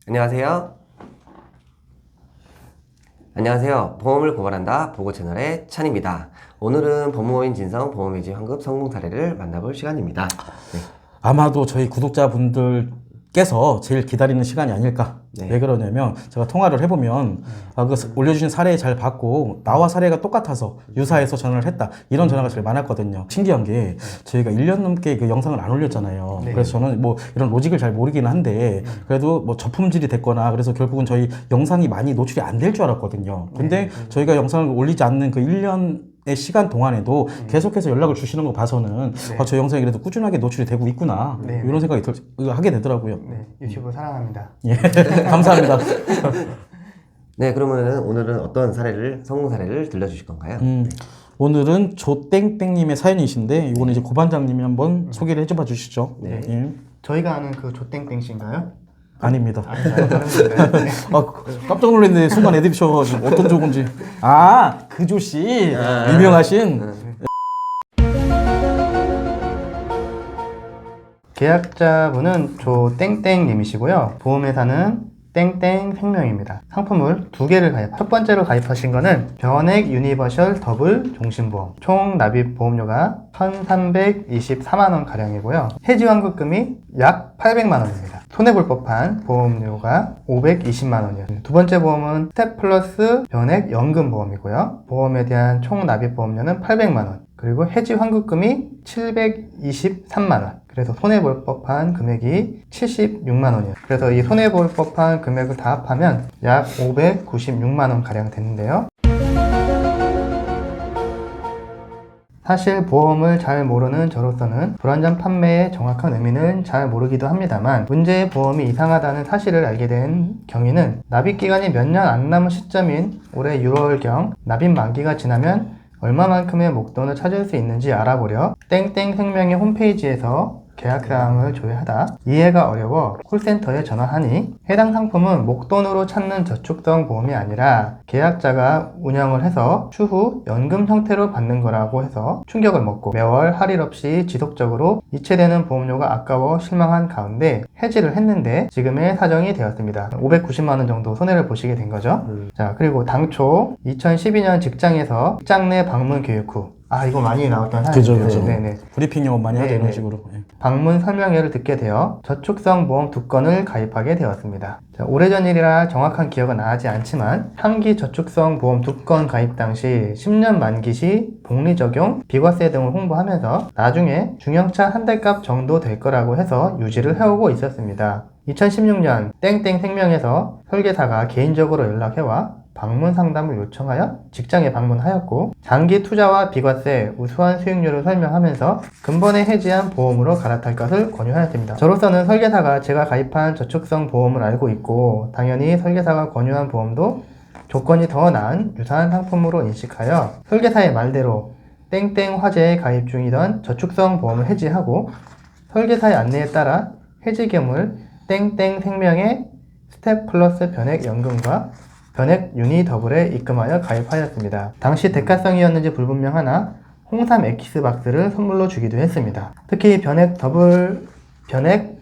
안녕하세요. 안녕하세요. 보험을 고발한다 보고 채널의 찬입니다. 오늘은 법무법인 진성 보험해지 환급 성공 사례를 만나볼 시간입니다. 네. 아마도 저희 구독자분들께서 제일 기다리는 시간이 아닐까. 네. 왜 그러냐면 제가 통화를 해보면 그 올려주신 사례 잘 받고 나와 사례가 똑같아서 유사해서 전화를 했다, 이런 전화가 제일 많았거든요. 신기한 게 저희가 1년 넘게 그 영상을 안 올렸잖아요. 네. 그래서 저는 뭐 이런 로직을 잘 모르기는 한데 그래도 뭐 저품질이 됐거나 그래서 결국은 저희 영상이 많이 노출이 안 될 줄 알았거든요. 근데 저희가 영상을 올리지 않는 그 1년의 시간 동안에도 계속해서 연락을 주시는 거 봐서는 저 영상이 그래도 꾸준하게 노출이 되고 있구나, 네. 이런 생각이 하게 되더라고요. 네, 유튜브 사랑합니다. 예, 감사합니다. 네, 그러면 오늘은 어떤 성공 사례를 들려주실 건가요? 오늘은 조땡땡님의 사연이신데 이거는 이제 고반장님이 한번 소개를 해줘 주시죠. 네. 예. 저희가 아는 그 조땡땡 씨인가요? 아닙니다. 아닌가요? 다른 분인가요? 네. 깜짝 놀랐네. 순간 애들이 쳐가지고 어떤 조건지. 그 조씨 유명하신. 계약자분은 조땡땡님이시고요. 보험회사는 땡땡 생명입니다. 상품을 2개를 첫 번째로 가입하신 거는 변액 유니버셜 더블 종신보험. 총 납입 보험료가 1,324만원 가량이고요. 해지 환급금이 약 800만원입니다. 손해볼 법한 보험료가 520만원이요. 두 번째 보험은 스텝 플러스 변액 연금 보험이고요. 보험에 대한 총 납입 보험료는 800만원. 그리고 해지 환급금이 723만원. 그래서 손해볼 법한 금액이 76만원이에요. 그래서 이 손해볼 법한 금액을 다 합하면 약 596만원 가량 되는데요. 사실 보험을 잘 모르는 저로서는 불안전 판매의 정확한 의미는 잘 모르기도 합니다만, 문제의 보험이 이상하다는 사실을 알게 된 경위는 납입 기간이 몇 년 안 남은 시점인 올해 6월경 납입 만기가 지나면 얼마만큼의 목돈을 찾을 수 있는지 알아보려 땡땡 생명의 홈페이지에서 계약사항을 조회하다 이해가 어려워 콜센터에 전화하니 해당 상품은 목돈으로 찾는 저축성 보험이 아니라 계약자가 운영을 해서 추후 연금 형태로 받는 거라고 해서 충격을 먹고 매월 할일 없이 지속적으로 이체되는 보험료가 아까워 실망한 가운데 해지를 했는데 지금의 사정이 되었습니다. 590만원 정도 손해를 보시게 된 거죠. 자, 그리고 당초 2012년 직장에서 직장 내 방문 교육 후 이거 많이 나왔던 사연이죠. 그죠. 네네. 브리핑 영업 많이 하죠, 네네. 이런 식으로. 예. 방문 설명회를 듣게 되어 저축성 보험 2건을 가입하게 되었습니다. 자, 오래전 일이라 정확한 기억은 나지 않지만 상기 저축성 보험 2건 가입 당시 10년 만기 시 복리 적용, 비과세 등을 홍보하면서 나중에 중형차 한 달 값 정도 될 거라고 해서 유지를 해오고 있었습니다. 2016년 땡땡 생명에서 설계사가 개인적으로 연락해와 방문 상담을 요청하여 직장에 방문하였고, 장기 투자와 비과세, 우수한 수익률을 설명하면서 근본에 해지한 보험으로 갈아탈 것을 권유하였습니다. 저로서는 설계사가 제가 가입한 저축성 보험을 알고 있고, 당연히 설계사가 권유한 보험도 조건이 더 나은 유사한 상품으로 인식하여 설계사의 말대로 땡땡 화재에 가입 중이던 저축성 보험을 해지하고, 설계사의 안내에 따라 해지금을 땡땡 생명의 스텝 플러스 변액 연금과 변액 유니 더블에 입금하여 가입하였습니다. 당시 대가성이었는지 불분명하나 홍삼 엑기스 박스를 선물로 주기도 했습니다. 특히 변액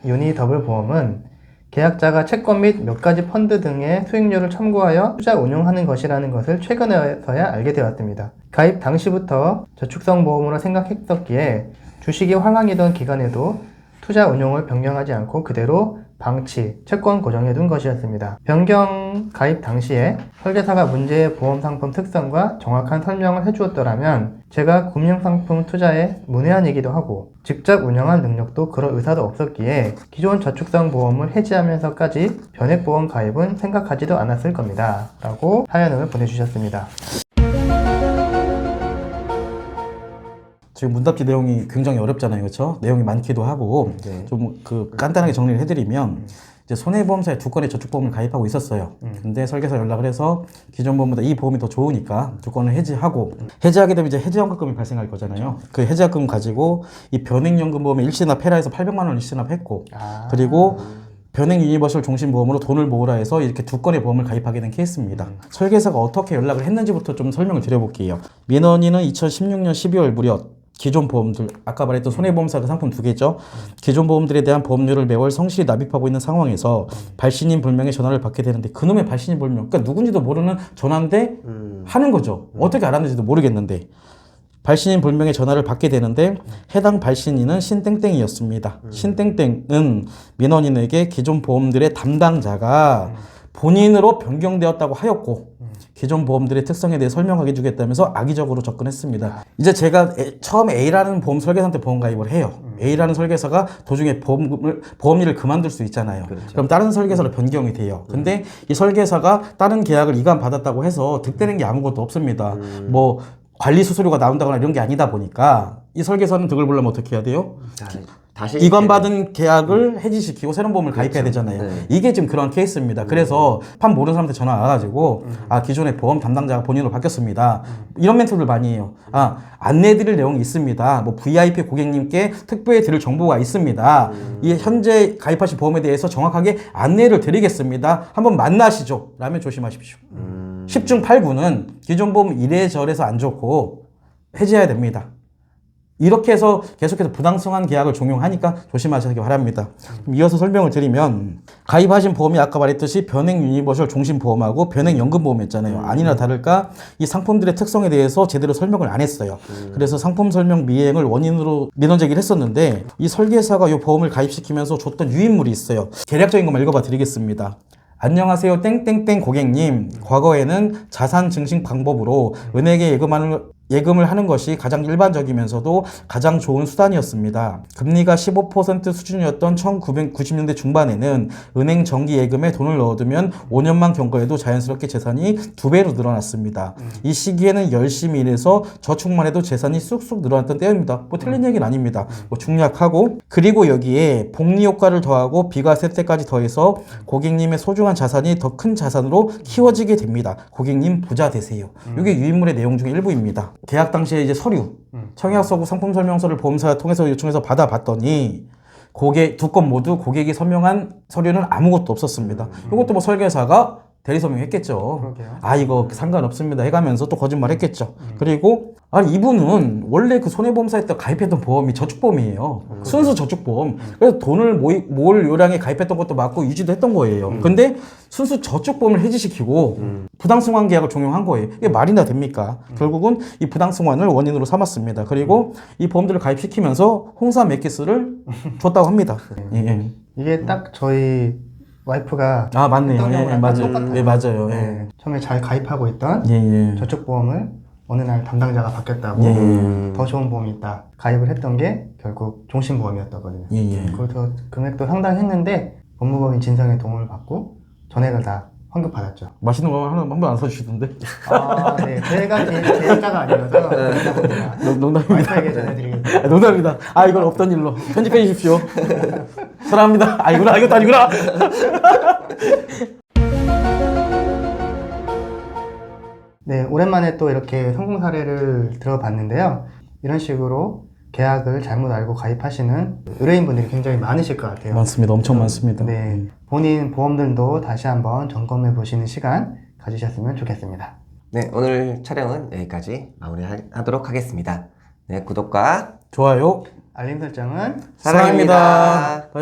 유니 더블 보험은 계약자가 채권 및 몇 가지 펀드 등의 수익률을 참고하여 투자 운용하는 것이라는 것을 최근에서야 알게 되었습니다. 가입 당시부터 저축성 보험으로 생각했었기에 주식이 화강이던 기간에도 투자 운용을 변경하지 않고 그대로 방치, 채권 고정해 둔 것이었습니다. 변경 가입 당시에 설계사가 문제의 보험 상품 특성과 정확한 설명을 해주었더라면 제가 금융상품 투자에 문외한이기도 하고 직접 운영할 능력도 그럴 의사도 없었기에 기존 저축성 보험을 해지하면서까지 변액보험 가입은 생각하지도 않았을 겁니다. 라고 사연을 보내주셨습니다. 지금 문답지 내용이 굉장히 어렵잖아요, 그렇죠? 내용이 많기도 하고. 네. 좀 간단하게 정리를 해드리면 이제 손해보험사에 2건의 저축보험을 가입하고 있었어요. 근데 설계사 연락을 해서 기존 보험보다 이 보험이 더 좋으니까 2건을 해지하고, 해지하게 되면 이제 해지환급금이 발생할 거잖아요. 그 해지환금 가지고 이 변액연금보험에 일시납 해라 해서 800만 원 일시납했고, 그리고 변액 유니버셜 종신보험으로 돈을 모으라 해서 이렇게 2건의 보험을 가입하게 된 케이스입니다. 설계사가 어떻게 연락을 했는지부터 좀 설명을 드려볼게요. 민원인은 2016년 12월 무렵 기존 보험들, 아까 말했던 손해보험사 그 상품 두 개죠. 기존 보험들에 대한 보험료를 매월 성실히 납입하고 있는 상황에서 발신인 불명의 전화를 받게 되는데 그놈의 발신인 불명, 그러니까 누군지도 모르는 전화인데 하는 거죠. 어떻게 알았는지도 모르겠는데 발신인 불명의 전화를 받게 되는데 해당 발신인은 신땡땡이었습니다. 신땡땡은 민원인에게 기존 보험들의 담당자가 본인으로 변경되었다고 하였고 기존 보험들의 특성에 대해 설명하게 주겠다면서 악의적으로 접근했습니다. 이제 제가 처음에 A라는 보험 설계사한테 보험 가입을 해요. A라는 설계사가 도중에 보험일을 그만둘 수 있잖아요. 그렇죠. 그럼 다른 설계사로 변경이 돼요. 근데 이 설계사가 다른 계약을 이관받았다고 해서 득되는 게 아무것도 없습니다. 뭐 관리 수수료가 나온다거나 이런 게 아니다 보니까 이 설계사는 득을 보려면 어떻게 해야 돼요? 다시 이관받은 계약을 해지시키고 새로운 보험을 가입해야 되잖아요. 네. 이게 지금 그런 케이스입니다. 그래서 판 모르는 사람한테 전화 와가지고 아 기존의 보험 담당자가 본인으로 바뀌었습니다. 이런 멘트들 많이 해요. 아 안내드릴 내용이 있습니다. 뭐 VIP 고객님께 특별히 드릴 정보가 있습니다. 이 현재 가입하신 보험에 대해서 정확하게 안내를 드리겠습니다. 한번 만나시죠. 라면 조심하십시오. 10중 8구는 기존 보험 이래저래서 안 좋고 해지해야 됩니다. 이렇게 해서 계속해서 부당성한 계약을 종용하니까 조심하시기 바랍니다. 이어서 설명을 드리면 가입하신 보험이 아까 말했듯이 변액 유니버셜 종신보험하고 변액 연금보험이었잖아요. 아니나 다를까 이 상품들의 특성에 대해서 제대로 설명을 안 했어요. 그래서 상품 설명 미행을 원인으로 민원 제기를 했었는데 이 설계사가 이 보험을 가입시키면서 줬던 유인물이 있어요. 개략적인 것만 읽어봐 드리겠습니다. 안녕하세요 땡땡땡 고객님, 과거에는 자산 증식 방법으로 은행에 예금을 하는 것이 가장 일반적이면서도 가장 좋은 수단이었습니다. 금리가 15% 수준이었던 1990년대 중반에는 은행 정기 예금에 돈을 넣어두면 5년만 경과해도 자연스럽게 재산이 2배로 늘어났습니다. 이 시기에는 열심히 일해서 저축만 해도 재산이 쑥쑥 늘어났던 때입니다. 뭐 틀린 얘기는 아닙니다. 뭐 중략하고 그리고 여기에 복리 효과를 더하고 비과세세까지 더해서 고객님의 소중한 자산이 더 큰 자산으로 키워지게 됩니다. 고객님 부자 되세요. 이게 유인물의 내용 중에 일부입니다. 계약 당시에 이제 서류, 청약서고 상품설명서를 보험사 통해서 요청해서 받아봤더니 두 건 모두 고객이 서명한 서류는 아무것도 없었습니다. 이것도 뭐 설계사가 대리서명했겠죠. 그러게요. 아 이거 상관없습니다 해가면서 또 거짓말 했겠죠. 그리고 아니 이분은 원래 그 손해보험사에 가입했던 보험이 저축보험이에요. 순수 저축보험. 그래서 돈을 모을 요량에 가입했던 것도 맞고 유지도 했던 거예요. 근데 순수 저축보험을 해지시키고 부당성한 계약을 종용한 거예요. 이게 말이나 됩니까? 결국은 이 부당성환을 원인으로 삼았습니다. 그리고 이 보험들을 가입시키면서 홍삼 맥기스를 줬다고 합니다. 예. 이게 딱 저희 와이프가 아 맞네요. 했던 예, 경우랑 맞아요. 똑같아요. 예, 맞아요. 예. 네, 처음에 잘 가입하고 있던 예. 저축보험을 어느 날 담당자가 바뀌었다고 예. 더 좋은 보험이 있다 가입을 했던 게 결국 종신보험이었거든요. 예. 그래서 금액도 상당했는데 법무법인 진상의 도움을 받고 전액을 다 환급받았죠. 맛있는 거 한 번 안 사주시던데? 아, 네. 제가 계획자가 아니라서 농담입니다. 와이프에게 전해드리겠습니다. 농담입니다. 아 이건 없던 일로 편집해 주십시오. 사랑합니다. 아니구나 이것도 아니구나. 네, 오랜만에 또 이렇게 성공 사례를 들어봤는데요. 이런 식으로 계약을 잘못 알고 가입하시는 의뢰인분들이 굉장히 많으실 것 같아요. 많습니다. 엄청 많습니다. 네, 본인 보험들도 다시 한번 점검해 보시는 시간 가지셨으면 좋겠습니다. 네, 오늘 촬영은 여기까지 마무리하도록 하겠습니다. 네, 구독과 좋아요. 알림 설정은 사랑입니다.